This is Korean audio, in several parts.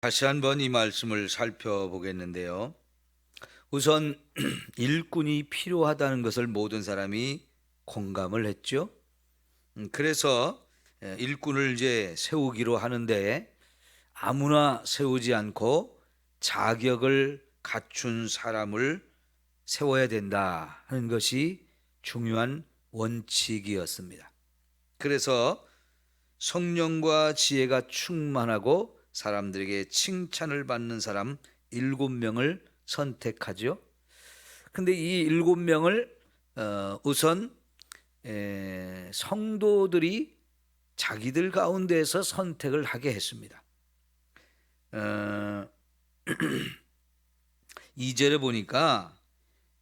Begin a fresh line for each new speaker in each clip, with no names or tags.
다시 한번 이 말씀을 살펴보겠는데요. 우선 일꾼이 필요하다는 것을 모든 사람이 공감을 했죠. 그래서 일꾼을 이제 세우기로 하는데 아무나 세우지 않고 자격을 갖춘 사람을 세워야 된다 하는 것이 중요한 원칙이었습니다. 그래서 성령과 지혜가 충만하고 사람들에게 칭찬을 받는 사람 7명을 선택하죠. 근데 이 7명을 우선 성도들이 자기들 가운데서 선택을 하게 했습니다. 2절에 보니까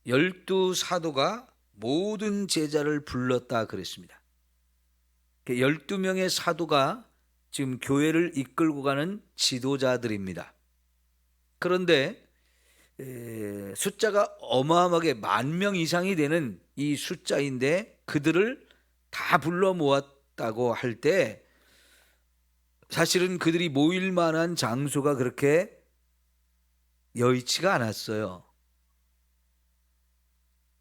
12사도가 모든 제자를 불렀다 그랬습니다. 12명의 사도가 지금 교회를 이끌고 가는 지도자들입니다. 그런데 숫자가 어마어마하게 10,000명 이상이 되는 이 숫자인데 그들을 다 불러 모았다고 할 때 사실은 그들이 모일 만한 장소가 그렇게 여의치가 않았어요.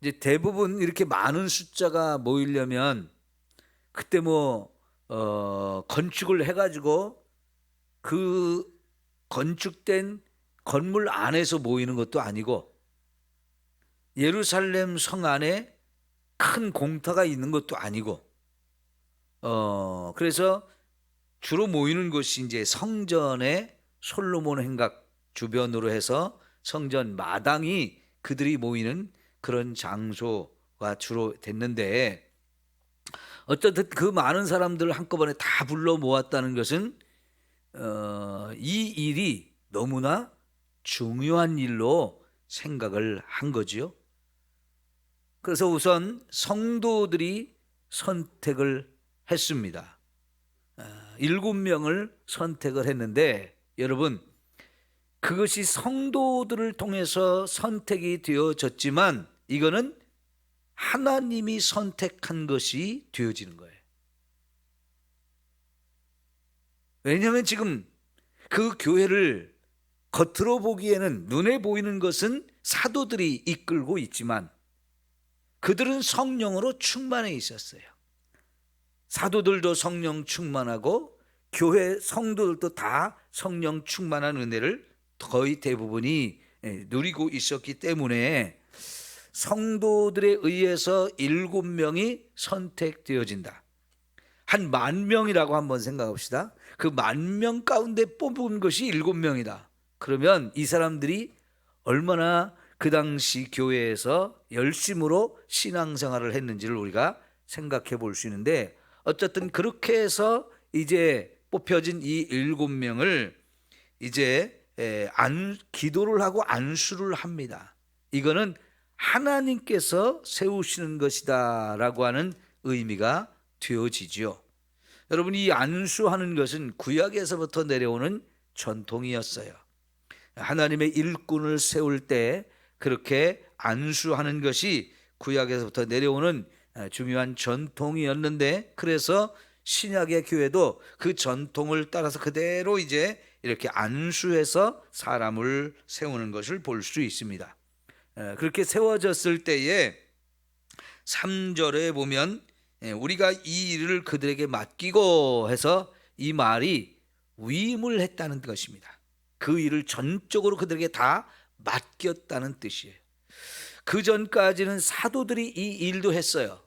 이제 대부분 이렇게 많은 숫자가 모이려면 그때 건축을 해가지고 그 건축된 건물 안에서 모이는 것도 아니고 예루살렘 성 안에 큰 공터가 있는 것도 아니고 그래서 주로 모이는 곳이 이제 성전의 솔로몬 행각 주변으로 해서 성전 마당이 그들이 모이는 그런 장소가 주로 됐는데 어쨌든 그 많은 사람들을 한꺼번에 다 불러 모았다는 것은 이 일이 너무나 중요한 일로 생각을 한 거지요. 그래서 우선 성도들이 선택을 했습니다. 7명을 선택을 했는데 여러분 그것이 성도들을 통해서 선택이 되어졌지만 이거는 하나님이 선택한 것이 되어지는 거예요. 왜냐하면 지금 그 교회를 겉으로 보기에는 눈에 보이는 것은 사도들이 이끌고 있지만 그들은 성령으로 충만해 있었어요. 사도들도 성령 충만하고 교회 성도들도 다 성령 충만한 은혜를 거의 대부분이 누리고 있었기 때문에 성도들에 의해서 7명이 선택되어진다. 한 10,000명이라고 한번 생각합시다. 그 10,000명 가운데 뽑은 것이 7명이다. 그러면 이 사람들이 얼마나 그 당시 교회에서 열심으로 신앙생활을 했는지를 우리가 생각해 볼 수 있는데 어쨌든 그렇게 해서 이제 뽑혀진 이 7명을 이제 기도를 하고 안수를 합니다. 이거는 하나님께서 세우시는 것이다라고 하는 의미가 되어지죠. 여러분 이 안수하는 것은 구약에서부터 내려오는 전통이었어요. 하나님의 일꾼을 세울 때 그렇게 안수하는 것이 구약에서부터 내려오는 중요한 전통이었는데 그래서 신약의 교회도 그 전통을 따라서 그대로 이제 이렇게 안수해서 사람을 세우는 것을 볼 수 있습니다. 그렇게 세워졌을 때에 3절에 보면 우리가 이 일을 그들에게 맡기고 해서 이 말이 위임을 했다는 것입니다. 그 일을 전적으로 그들에게 다 맡겼다는 뜻이에요. 그 전까지는 사도들이 이 일도 했어요.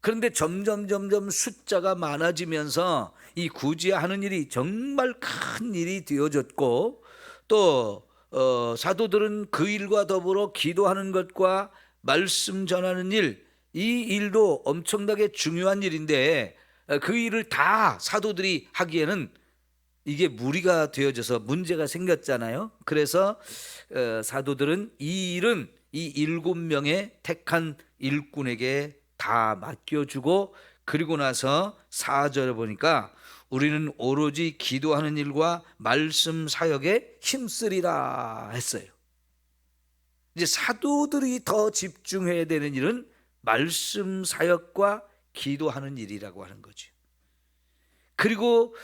그런데 점점 숫자가 많아지면서 이 구제하는 일이 정말 큰 일이 되어졌고 또 사도들은 그 일과 더불어 기도하는 것과 말씀 전하는 일, 이 일도 엄청나게 중요한 일인데 그 일을 다 사도들이 하기에는 이게 무리가 되어져서 문제가 생겼잖아요. 그래서 사도들은 이 일은 이 7명의 택한 일꾼에게 다 맡겨주고 그리고 나서 4절에 보니까 우리는 오로지 기도하는 일과 말씀 사역에 힘쓰리라 했어요. 이제 사도들이 더 집중해야 되는 일은 말씀 사역과 기도하는 일이라고 하는 거죠. 그리고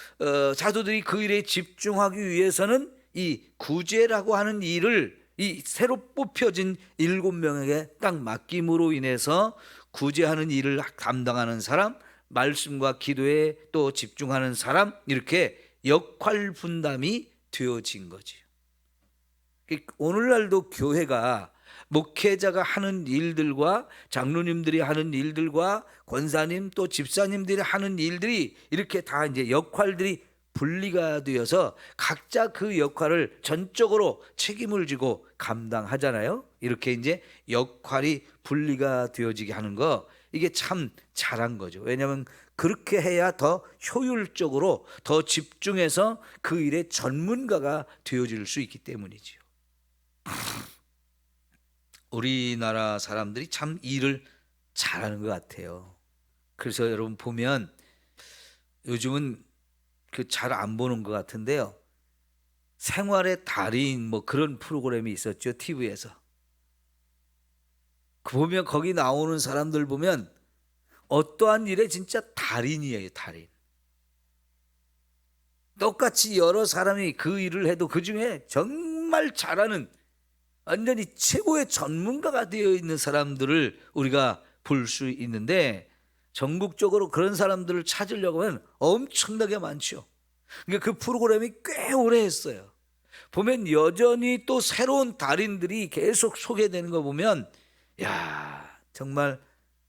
사도들이 그 일에 집중하기 위해서는 이 구제라고 하는 일을 이 새로 뽑혀진 7명에게 딱 맡김으로 인해서 구제하는 일을 담당하는 사람, 말씀과 기도에 또 집중하는 사람, 이렇게 역할 분담이 되어진 거지요. 오늘날도 교회가 목회자가 하는 일들과 장로님들이 하는 일들과 권사님 또 집사님들이 하는 일들이 이렇게 다 이제 역할들이 분리가 되어서 각자 그 역할을 전적으로 책임을 지고 감당하잖아요. 이렇게 이제 역할이 분리가 되어지게 하는 거, 이게 참 잘한 거죠. 왜냐하면 그렇게 해야 더 효율적으로 더 집중해서 그 일의 전문가가 되어질 수 있기 때문이지요. 우리나라 사람들이 참 일을 잘하는 것 같아요. 그래서 여러분 보면 요즘은 그 잘 안 보는 것 같은데요. 생활의 달인 뭐 그런 프로그램이 있었죠, TV에서. 그 보면 거기 나오는 사람들 보면 어떠한 일에 진짜 달인이에요, 달인. 똑같이 여러 사람이 그 일을 해도 그 중에 정말 잘하는 완전히 최고의 전문가가 되어 있는 사람들을 우리가 볼 수 있는데, 전국적으로 그런 사람들을 찾으려고 하면 엄청나게 많죠. 그러니까 그 프로그램이 꽤 오래 했어요. 보면 여전히 또 새로운 달인들이 계속 소개되는 거 보면, 야, 정말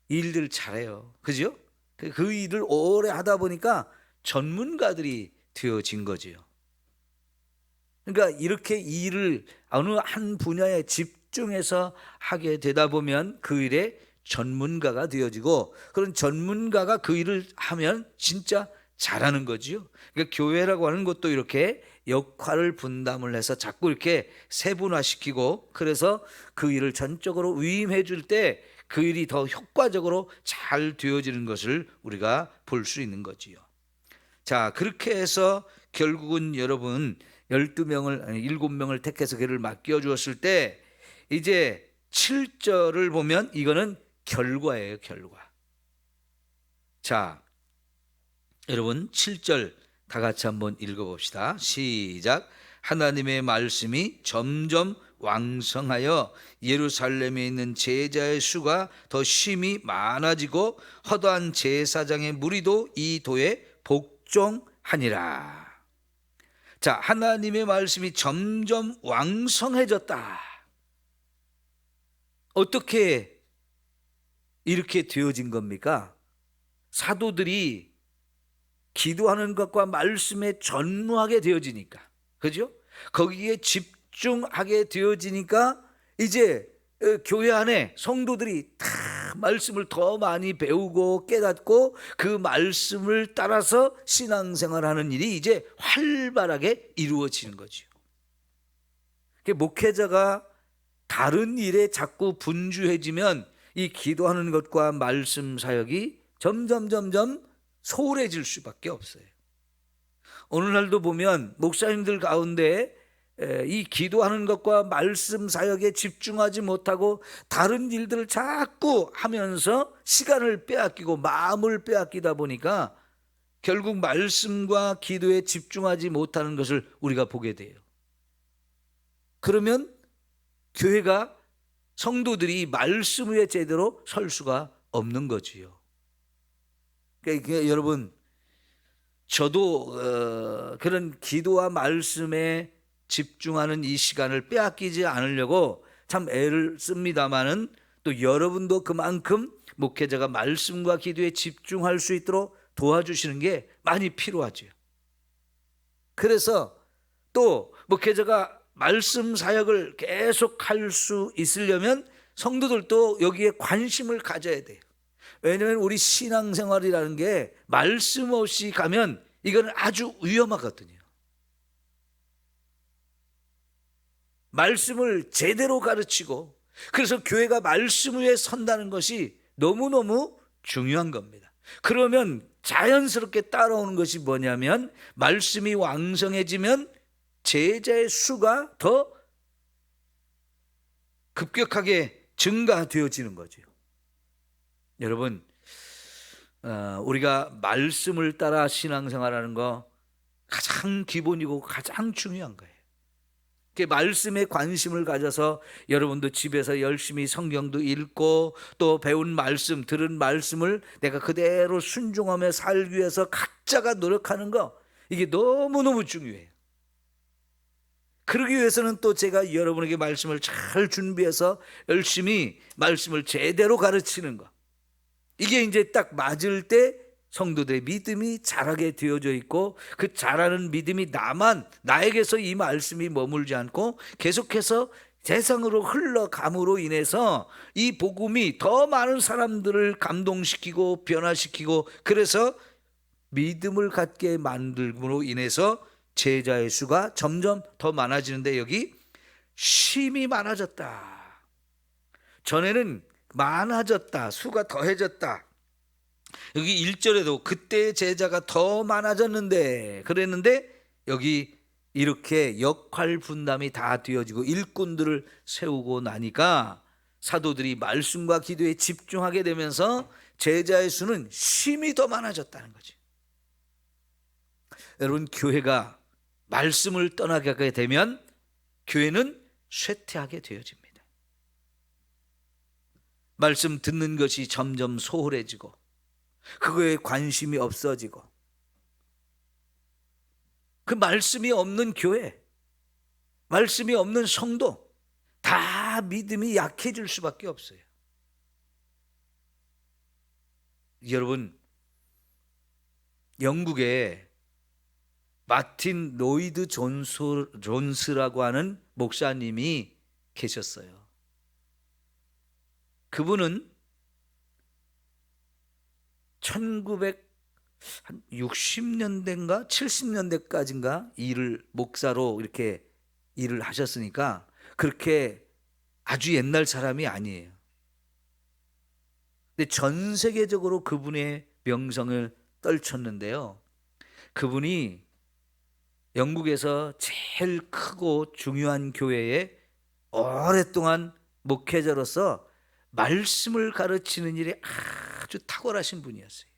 일들 잘해요. 그죠? 그 일을 오래 하다 보니까 전문가들이 되어진 거지요. 그러니까 이렇게 일을 어느 한 분야에 집중해서 하게 되다 보면 그 일에 전문가가 되어지고, 그런 전문가가 그 일을 하면 진짜 잘하는 거지요. 그러니까 교회라고 하는 것도 이렇게 역할을 분담을 해서 자꾸 이렇게 세분화시키고, 그래서 그 일을 전적으로 위임해 줄 때 그 일이 더 효과적으로 잘 되어지는 것을 우리가 볼 수 있는 거지요. 자, 그렇게 해서 결국은 여러분 7명을 택해서 그를 맡겨 주었을 때 이제 7절을 보면 이거는 결과예요, 결과. 자, 여러분 7절 다 같이 한번 읽어봅시다. 시작. 하나님의 말씀이 점점 왕성하여 예루살렘에 있는 제자의 수가 더 심히 많아지고 허다한 제사장의 무리도 이 도에 복종하니라. 자, 하나님의 말씀이 점점 왕성해졌다. 어떻게 이렇게 되어진 겁니까? 사도들이 기도하는 것과 말씀에 전무하게 되어지니까, 그죠? 거기에 집중하게 되어지니까 이제 교회 안에 성도들이 다 말씀을 더 많이 배우고 깨닫고 그 말씀을 따라서 신앙생활하는 일이 이제 활발하게 이루어지는 거죠. 목회자가 다른 일에 자꾸 분주해지면 이 기도하는 것과 말씀 사역이 점점 소홀해질 수밖에 없어요. 오늘날도 보면 목사님들 가운데 이 기도하는 것과 말씀 사역에 집중하지 못하고 다른 일들을 자꾸 하면서 시간을 빼앗기고 마음을 빼앗기다 보니까 결국 말씀과 기도에 집중하지 못하는 것을 우리가 보게 돼요. 그러면 교회가, 성도들이 말씀 위에 제대로 설 수가 없는 거지요. 그러니까 여러분, 저도 그런 기도와 말씀에 집중하는 이 시간을 빼앗기지 않으려고 참 애를 씁니다마는, 또 여러분도 그만큼 목회자가 말씀과 기도에 집중할 수 있도록 도와주시는 게 많이 필요하죠. 그래서 또 목회자가 말씀 사역을 계속 할 수 있으려면 성도들도 여기에 관심을 가져야 돼요. 왜냐하면 우리 신앙생활이라는 게 말씀 없이 가면 이건 아주 위험하거든요. 말씀을 제대로 가르치고, 그래서 교회가 말씀 위에 선다는 것이 너무너무 중요한 겁니다. 그러면 자연스럽게 따라오는 것이 뭐냐면, 말씀이 왕성해지면 제자의 수가 더 급격하게 증가되어지는 거죠. 여러분, 우리가 말씀을 따라 신앙생활하는 거 가장 기본이고 가장 중요한 거예요. 말씀에 관심을 가져서 여러분도 집에서 열심히 성경도 읽고 또 배운 말씀, 들은 말씀을 내가 그대로 순종하며 살기 위해서 각자가 노력하는 거, 이게 너무너무 중요해요. 그러기 위해서는 또 제가 여러분에게 말씀을 잘 준비해서 열심히 말씀을 제대로 가르치는 거, 이게 이제 딱 맞을 때 성도들의 믿음이 자라게 되어져 있고, 그 자라는 믿음이 나에게서 이 말씀이 머물지 않고 계속해서 세상으로 흘러감으로 인해서 이 복음이 더 많은 사람들을 감동시키고 변화시키고, 그래서 믿음을 갖게 만들므로 인해서 제자의 수가 점점 더 많아지는데, 여기 심이 많아졌다. 전에는 많아졌다, 수가 더해졌다. 여기 1절에도 그때 제자가 더 많아졌는데 그랬는데, 여기 이렇게 역할 분담이 다 되어지고 일꾼들을 세우고 나니까 사도들이 말씀과 기도에 집중하게 되면서 제자의 수는 심히 더 많아졌다는 거지. 여러분, 교회가 말씀을 떠나게 되면 교회는 쇠퇴하게 되어집니다. 말씀 듣는 것이 점점 소홀해지고 그거에 관심이 없어지고, 그 말씀이 없는 교회, 말씀이 없는 성도, 다 믿음이 약해질 수밖에 없어요. 여러분, 영국에 마틴 로이드 존스라고 하는 목사님이 계셨어요. 그분은 1960년대인가 70년대까지인가 목사로 이렇게 일을 하셨으니까 그렇게 아주 옛날 사람이 아니에요. 근데 전 세계적으로 그분의 명성을 떨쳤는데요, 그분이 영국에서 제일 크고 중요한 교회에 오랫동안 목회자로서 말씀을 가르치는 일에 아주 탁월하신 분이었어요.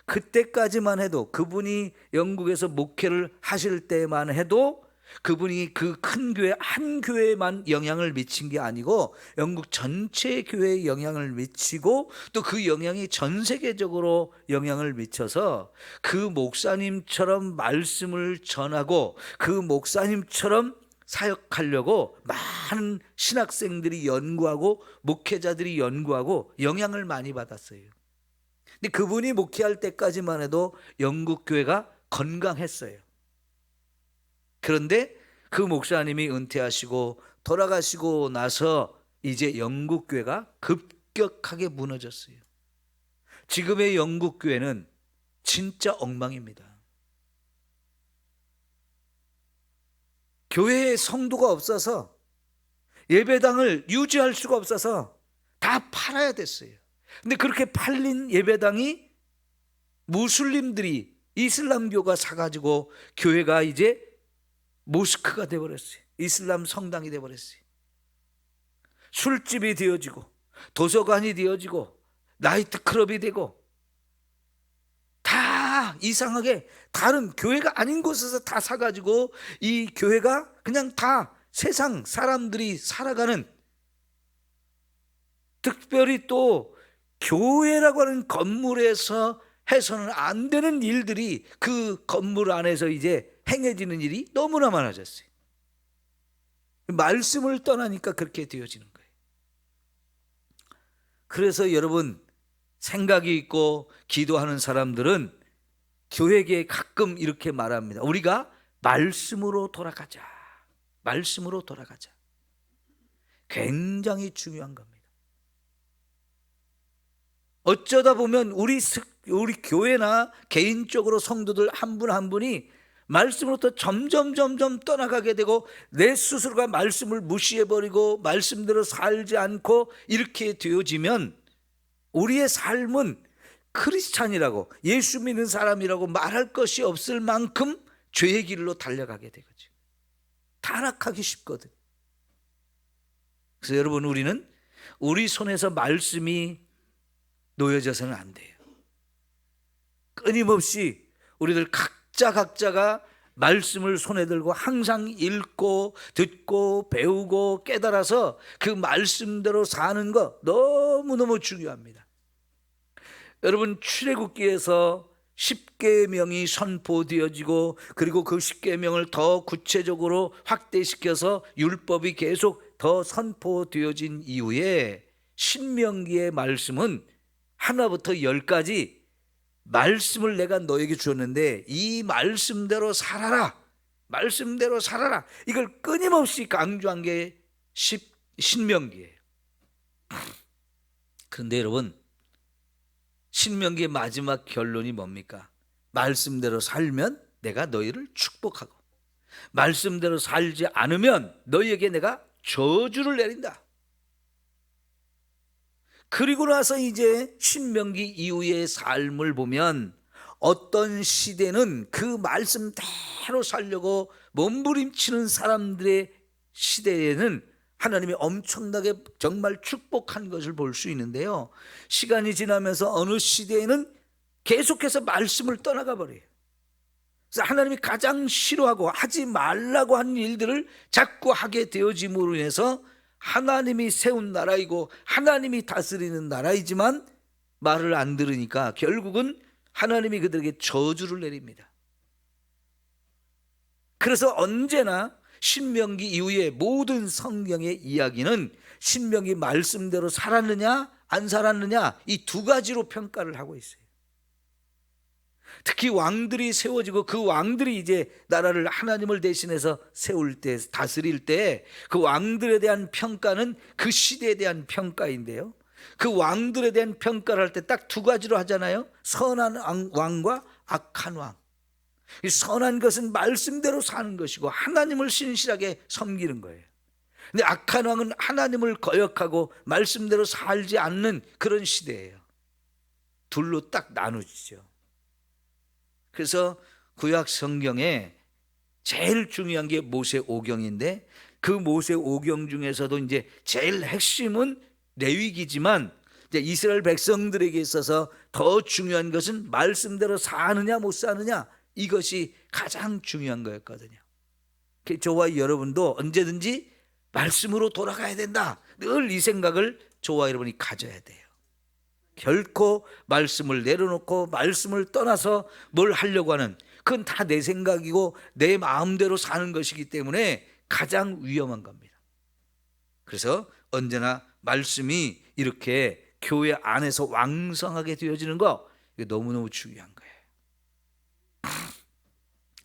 그때까지만 해도, 그분이 영국에서 목회를 하실 때만 해도 그분이 그 큰 교회 한 교회에만 영향을 미친 게 아니고 영국 전체 교회에 영향을 미치고, 또 그 영향이 전 세계적으로 영향을 미쳐서 그 목사님처럼 말씀을 전하고 그 목사님처럼 사역하려고 많은 신학생들이 연구하고 목회자들이 연구하고 영향을 많이 받았어요. 근데 그분이 목회할 때까지만 해도 영국 교회가 건강했어요. 그런데 그 목사님이 은퇴하시고 돌아가시고 나서 이제 영국 교회가 급격하게 무너졌어요. 지금의 영국 교회는 진짜 엉망입니다. 교회에 성도가 없어서 예배당을 유지할 수가 없어서 다 팔아야 됐어요. 근데 그렇게 팔린 예배당이 무슬림들이, 이슬람교가 사가지고 교회가 이제 모스크가 되어버렸어요. 이슬람 성당이 되어버렸어요. 술집이 되어지고 도서관이 되어지고 나이트클럽이 되고, 다 이상하게 다른 교회가 아닌 곳에서 다 사가지고 이 교회가 그냥 다 세상 사람들이 살아가는, 특별히 또 교회라고 하는 건물에서 해서는 안 되는 일들이 그 건물 안에서 이제 행해지는 일이 너무나 많아졌어요. 말씀을 떠나니까 그렇게 되어지는 거예요. 그래서 여러분, 생각이 있고 기도하는 사람들은 교회에 가끔 이렇게 말합니다. 우리가 말씀으로 돌아가자. 말씀으로 돌아가자. 굉장히 중요한 겁니다. 어쩌다 보면 우리 교회나 개인적으로 성도들 한 분 한 분이 말씀으로부터 점점 떠나가게 되고, 내 스스로가 말씀을 무시해버리고 말씀대로 살지 않고 이렇게 되어지면 우리의 삶은 크리스찬이라고, 예수 믿는 사람이라고 말할 것이 없을 만큼 죄의 길로 달려가게 되거든요. 타락하기 쉽거든. 그래서 여러분, 우리는 우리 손에서 말씀이 놓여져서는 안 돼요. 끊임없이 우리들 각자가 말씀을 손에 들고 항상 읽고 듣고 배우고 깨달아서 그 말씀대로 사는 거 너무너무 중요합니다. 여러분, 출애굽기에서 10계명이 선포되어지고 그리고 그 10계명을 더 구체적으로 확대시켜서 율법이 계속 더 선포되어진 이후에 신명기의 말씀은 하나부터 열까지 말씀을 내가 너에게 주었는데 이 말씀대로 살아라, 말씀대로 살아라, 이걸 끊임없이 강조한 게 신명기예요. 그런데 여러분, 신명기의 마지막 결론이 뭡니까? 말씀대로 살면 내가 너희를 축복하고 말씀대로 살지 않으면 너희에게 내가 저주를 내린다. 그리고 나서 이제 신명기 이후의 삶을 보면 어떤 시대는 그 말씀대로 살려고 몸부림치는 사람들의 시대에는 하나님이 엄청나게 정말 축복한 것을 볼 수 있는데요, 시간이 지나면서 어느 시대에는 계속해서 말씀을 떠나가 버려요. 그래서 하나님이 가장 싫어하고 하지 말라고 하는 일들을 자꾸 하게 되어짐으로 인해서 하나님이 세운 나라이고 하나님이 다스리는 나라이지만 말을 안 들으니까 결국은 하나님이 그들에게 저주를 내립니다. 그래서 언제나 신명기 이후에 모든 성경의 이야기는 신명기 말씀대로 살았느냐 안 살았느냐 이 두 가지로 평가를 하고 있어요. 특히 왕들이 세워지고 그 왕들이 이제 나라를 하나님을 대신해서 세울 때, 다스릴 때 그 왕들에 대한 평가는 그 시대에 대한 평가인데요, 그 왕들에 대한 평가를 할 때 딱 두 가지로 하잖아요. 선한 왕과 악한 왕. 이 선한 것은 말씀대로 사는 것이고 하나님을 신실하게 섬기는 거예요. 근데 악한 왕은 하나님을 거역하고 말씀대로 살지 않는 그런 시대예요. 둘로 딱 나누지죠. 그래서 구약 성경에 제일 중요한 게 모세오경인데 그 모세오경 중에서도 이제 제일 핵심은 레위기지만 이제 이스라엘 백성들에게 있어서 더 중요한 것은 말씀대로 사느냐 못 사느냐, 이것이 가장 중요한 거였거든요. 저와 여러분도 언제든지 말씀으로 돌아가야 된다, 늘 이 생각을 저와 여러분이 가져야 돼요. 결코 말씀을 내려놓고 말씀을 떠나서 뭘 하려고 하는, 그건 다 내 생각이고 내 마음대로 사는 것이기 때문에 가장 위험한 겁니다. 그래서 언제나 말씀이 이렇게 교회 안에서 왕성하게 되어지는 거, 이게 너무너무 중요한 거예요.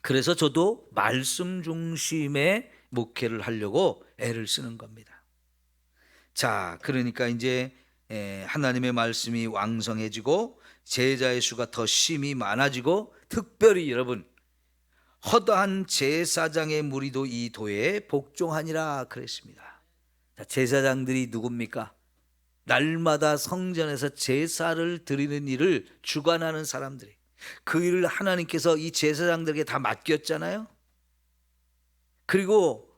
그래서 저도 말씀 중심의 목회를 하려고 애를 쓰는 겁니다. 자, 그러니까 이제 하나님의 말씀이 왕성해지고 제자의 수가 더 심히 많아지고, 특별히 여러분, 허다한 제사장의 무리도 이 도에 복종하니라 그랬습니다. 자, 제사장들이 누굽니까? 날마다 성전에서 제사를 드리는 일을 주관하는 사람들이, 그 일을 하나님께서 이 제사장들에게 다 맡겼잖아요. 그리고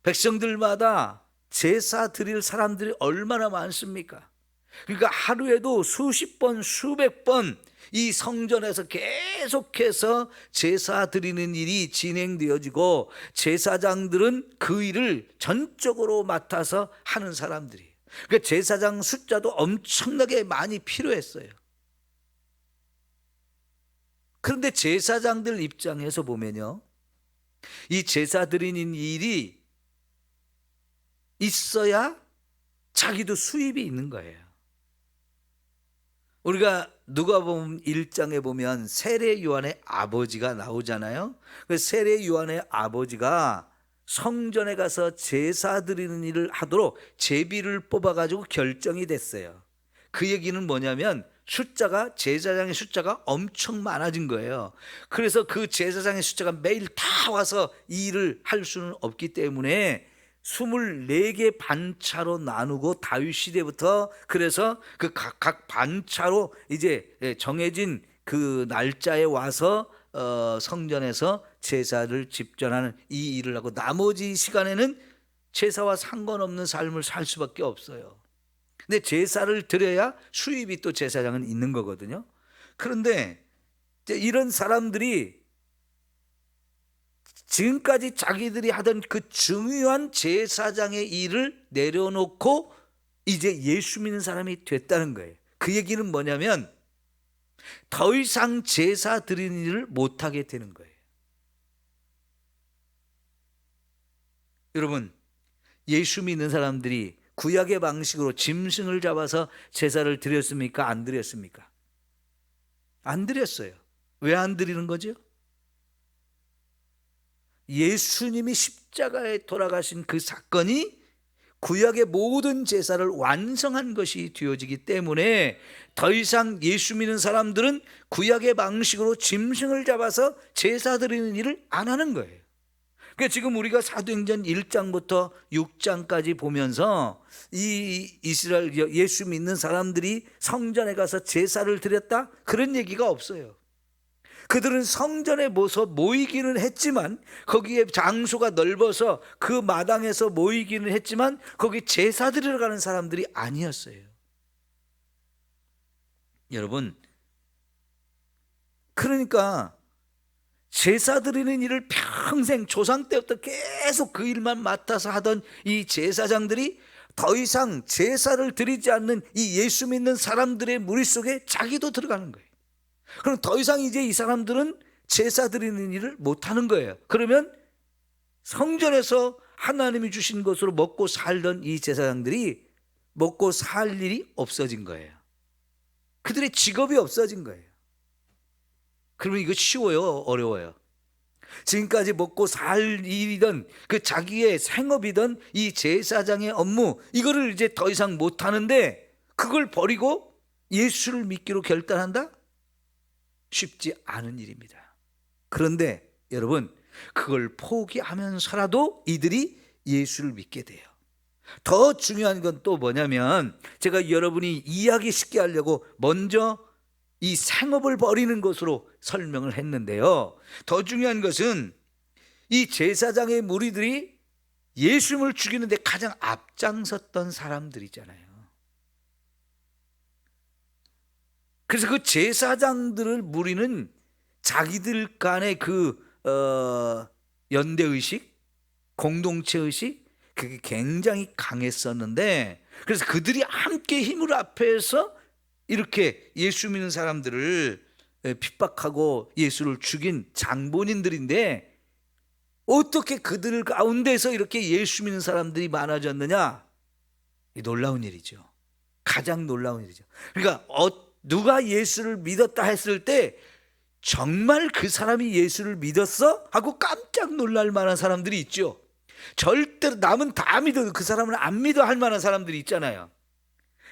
백성들마다 제사 드릴 사람들이 얼마나 많습니까? 그러니까 하루에도 수십 번 수백 번 이 성전에서 계속해서 제사 드리는 일이 진행되어지고 제사장들은 그 일을 전적으로 맡아서 하는 사람들이에요. 그러니까 제사장 숫자도 엄청나게 많이 필요했어요. 그런데 제사장들 입장에서 보면요, 이 제사 드리는 일이 있어야 자기도 수입이 있는 거예요. 우리가 누가복음 1장에 보면 세례 요한의 아버지가 나오잖아요. 그 세례 요한의 아버지가 성전에 가서 제사 드리는 일을 하도록 제비를 뽑아가지고 결정이 됐어요. 그 얘기는 뭐냐면 제사장의 숫자가 엄청 많아진 거예요. 그래서 그 제사장의 숫자가 매일 다 와서 이 일을 할 수는 없기 때문에 24개 반차로 나누고 다윗 시대부터, 그래서 그 각 반차로 이제 정해진 그 날짜에 와서 성전에서 제사를 집전하는 이 일을 하고, 나머지 시간에는 제사와 상관없는 삶을 살 수밖에 없어요. 근데 제사를 드려야 수입이 또 제사장은 있는 거거든요. 그런데 이런 사람들이 지금까지 자기들이 하던 그 중요한 제사장의 일을 내려놓고 이제 예수 믿는 사람이 됐다는 거예요. 그 얘기는 뭐냐면 더 이상 제사 드리는 일을 못하게 되는 거예요. 여러분, 예수 믿는 사람들이 구약의 방식으로 짐승을 잡아서 제사를 드렸습니까? 안 드렸습니까? 안 드렸어요. 왜 안 드리는 거죠? 예수님이 십자가에 돌아가신 그 사건이 구약의 모든 제사를 완성한 것이 되어지기 때문에 더 이상 예수 믿는 사람들은 구약의 방식으로 짐승을 잡아서 제사 드리는 일을 안 하는 거예요. 그러니까 지금 우리가 사도행전 1장부터 6장까지 보면서 이 이스라엘 예수 믿는 사람들이 성전에 가서 제사를 드렸다? 그런 얘기가 없어요. 그들은 성전에 모이기는 했지만, 거기에 장소가 넓어서 그 마당에서 모이기는 했지만 거기 제사 드리러 가는 사람들이 아니었어요. 여러분, 그러니까 제사 드리는 일을 평생 조상 때부터 계속 그 일만 맡아서 하던 이 제사장들이 더 이상 제사를 드리지 않는 이 예수 믿는 사람들의 무리 속에 자기도 들어가는 거예요. 그럼 더 이상 이제 이 사람들은 제사 드리는 일을 못하는 거예요. 그러면 성전에서 하나님이 주신 것으로 먹고 살던 이 제사장들이 먹고 살 일이 없어진 거예요. 그들의 직업이 없어진 거예요. 그러면 이거 쉬워요? 어려워요? 지금까지 먹고 살 일이던 그 자기의 생업이던 이 제사장의 업무, 이거를 이제 더 이상 못하는데 그걸 버리고 예수를 믿기로 결단한다? 쉽지 않은 일입니다. 그런데 여러분, 그걸 포기하면서라도 이들이 예수를 믿게 돼요. 더 중요한 건 또 뭐냐면, 제가 여러분이 이해하기 쉽게 하려고 먼저 이 생업을 버리는 것으로 설명을 했는데요, 더 중요한 것은 이 제사장의 무리들이 예수님을 죽이는데 가장 앞장섰던 사람들이잖아요. 그래서 그 제사장들을 무리는 자기들 간의 그 연대의식, 공동체의식, 그게 굉장히 강했었는데, 그래서 그들이 함께 힘을 합해서 이렇게 예수 믿는 사람들을 핍박하고 예수를 죽인 장본인들인데, 어떻게 그들 가운데서 이렇게 예수 믿는 사람들이 많아졌느냐? 놀라운 일이죠. 가장 놀라운 일이죠. 그러니까 누가 예수를 믿었다 했을 때 정말 그 사람이 예수를 믿었어? 하고 깜짝 놀랄 만한 사람들이 있죠. 절대로 남은 다 믿어도 그 사람은 안 믿어 할 만한 사람들이 있잖아요.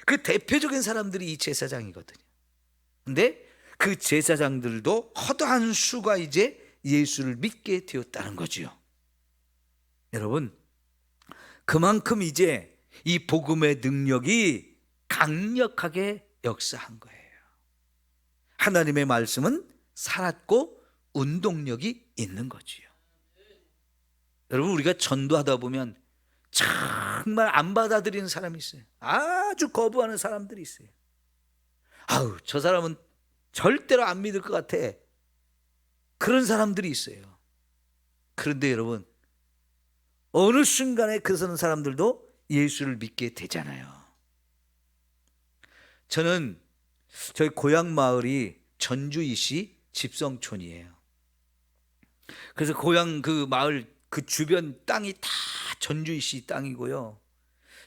그 대표적인 사람들이 이 제사장이거든요. 근데 그 제사장들도 허다한 수가 이제 예수를 믿게 되었다는 거죠. 여러분, 그만큼 이제 이 복음의 능력이 강력하게 역사한 거예요. 하나님의 말씀은 살았고 운동력이 있는 거지요. 여러분, 우리가 전도하다 보면 정말 안 받아들이는 사람이 있어요. 아주 거부하는 사람들이 있어요. 아우, 저 사람은 절대로 안 믿을 것 같아. 그런 사람들이 있어요. 그런데 여러분, 어느 순간에 그런 사람들도 예수를 믿게 되잖아요. 저는 저희 고향 마을이 전주이시 집성촌이에요. 그래서 고향 그 마을 그 주변 땅이 다 전주이시 땅이고요.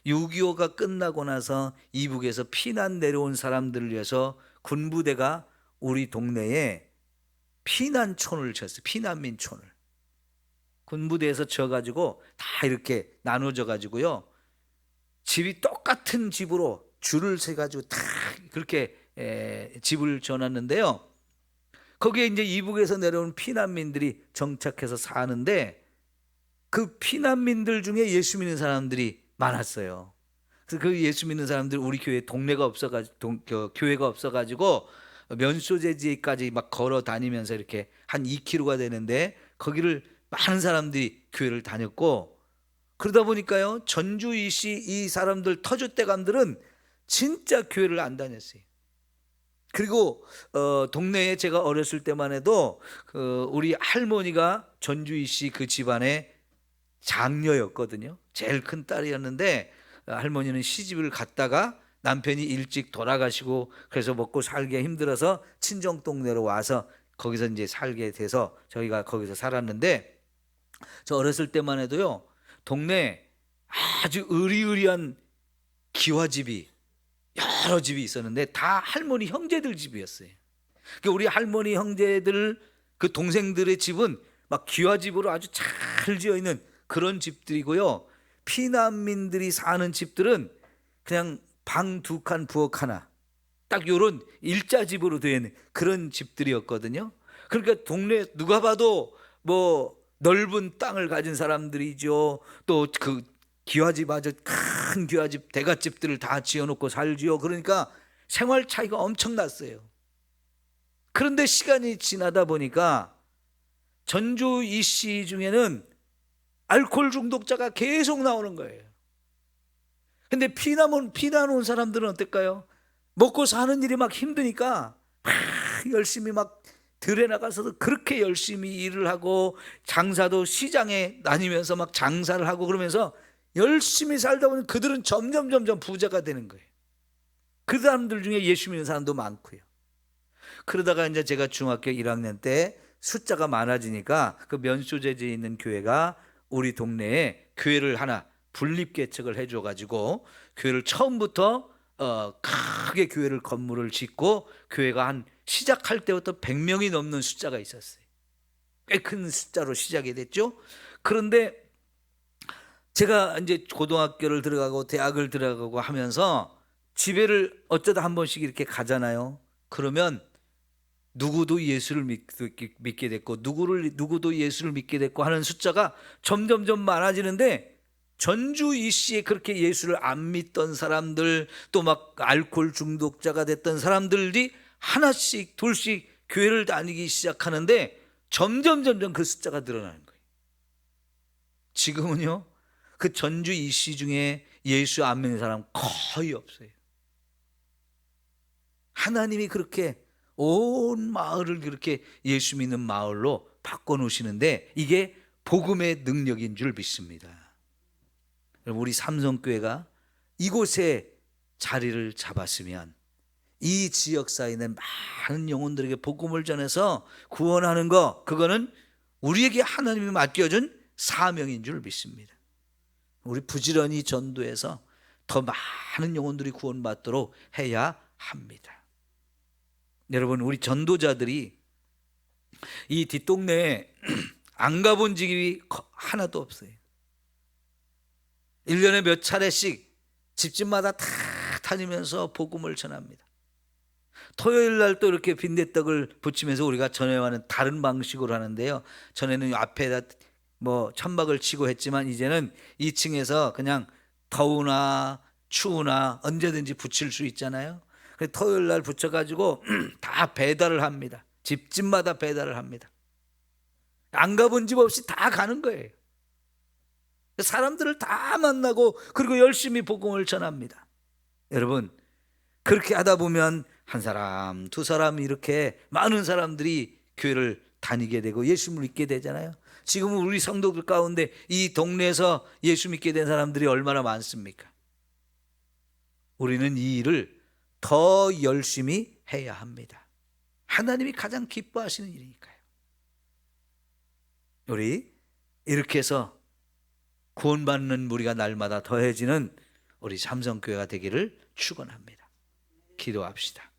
6.25가 끝나고 나서 이북에서 피난 내려온 사람들을 위해서 군부대가 우리 동네에 피난촌을 쳤어요. 피난민촌을. 군부대에서 져가지고 다 이렇게 나눠져 가지고요, 집이 똑같은 집으로 줄을 세가지고 다 그렇게 집을 지어놨는데요, 거기에 이제 이북에서 내려온 피난민들이 정착해서 사는데, 그 피난민들 중에 예수 믿는 사람들이 많았어요. 그래서 그 예수 믿는 사람들, 우리 교회 동네가 없어가지고 교회가 없어가지고 면소재지까지 막 걸어 다니면서 이렇게 한 2km가 되는데 거기를 많은 사람들이 교회를 다녔고, 그러다 보니까요, 전주이시 이 사람들 터줏대감들은 진짜 교회를 안 다녔어요. 그리고 동네에 제가 어렸을 때만 해도 우리 할머니가 전주희 씨 그 집안의 장녀였거든요. 제일 큰 딸이었는데 할머니는 시집을 갔다가 남편이 일찍 돌아가시고 그래서 먹고 살기 힘들어서 친정 동네로 와서 거기서 이제 살게 돼서 저희가 거기서 살았는데, 저 어렸을 때만 해도요, 동네에 아주 으리으리한 기와집이 여러 집이 있었는데 다 할머니 형제들 집이었어요. 그러니까 우리 할머니 형제들 그 동생들의 집은 막 기와집으로 아주 잘 지어 있는 그런 집들이고요. 피난민들이 사는 집들은 그냥 방 2칸 부엌 하나, 딱 요런 일자집으로 되어 있는 그런 집들이었거든요. 그러니까 동네 누가 봐도 뭐 넓은 땅을 가진 사람들이죠. 또 그 기와집, 아주 큰 기와집 대갓집들을 다 지어놓고 살지요. 그러니까 생활 차이가 엄청났어요. 그런데 시간이 지나다 보니까 전주 이씨 중에는 알코올 중독자가 계속 나오는 거예요. 근데 피난 온 사람들은 어떨까요? 먹고 사는 일이 막 힘드니까 막 열심히 막 들에 나가서도 그렇게 열심히 일을 하고 장사도 시장에 다니면서 막 장사를 하고 그러면서 열심히 살다 보면 그들은 점점 부자가 되는 거예요. 그 사람들 중에 예수 믿는 사람도 많고요. 그러다가 이제 제가 중학교 1학년 때 숫자가 많아지니까 그 면소재지에 있는 교회가 우리 동네에 교회를 하나 분립 개척을 해줘 가지고 교회를 처음부터 크게 교회를 건물을 짓고 교회가 한 시작할 때부터 100명이 넘는 숫자가 있었어요. 꽤 큰 숫자로 시작이 됐죠. 그런데 제가 이제 고등학교를 들어가고 대학을 들어가고 하면서 집회를 어쩌다 한 번씩 이렇게 가잖아요. 그러면 누구도 예수를 믿게 됐고 누구도 예수를 믿게 됐고 하는 숫자가 점점 많아지는데, 전주 이씨에 그렇게 예수를 안 믿던 사람들, 또 막 알코올 중독자가 됐던 사람들이 하나씩 둘씩 교회를 다니기 시작하는데 점점 그 숫자가 늘어나는 거예요. 지금은요, 그 전주 이씨 중에 예수 안 믿는 사람 거의 없어요. 하나님이 그렇게 온 마을을 그렇게 예수 믿는 마을로 바꿔놓으시는데 이게 복음의 능력인 줄 믿습니다. 우리 삼성교회가 이곳에 자리를 잡았으면 이 지역사에 있는 많은 영혼들에게 복음을 전해서 구원하는 거, 그거는 우리에게 하나님이 맡겨준 사명인 줄 믿습니다. 우리 부지런히 전도해서 더 많은 영혼들이 구원받도록 해야 합니다. 여러분, 우리 전도자들이 이 뒷동네에 안 가본 집이 하나도 없어요. 1년에 몇 차례씩 집집마다 다 다니면서 복음을 전합니다. 토요일 날 또 이렇게 빈대떡을 부치면서 우리가 전에와는 다른 방식으로 하는데요. 전에는 앞에다 뭐 천막을 치고 했지만 이제는 2층에서 그냥 더우나 추우나 언제든지 부칠 수 있잖아요. 그래서 토요일 날 부쳐가지고 다 배달을 합니다. 집집마다 배달을 합니다. 안 가본 집 없이 다 가는 거예요. 사람들을 다 만나고 그리고 열심히 복음을 전합니다. 여러분, 그렇게 하다 보면 한 사람, 두 사람 이렇게 많은 사람들이 교회를 다니게 되고 예수를 믿게 되잖아요. 지금 우리 성도들 가운데 이 동네에서 예수 믿게 된 사람들이 얼마나 많습니까? 우리는 이 일을 더 열심히 해야 합니다. 하나님이 가장 기뻐하시는 일이니까요. 우리 이렇게 해서 구원받는 무리가 날마다 더해지는 우리 삼성교회가 되기를 축원합니다. 기도합시다.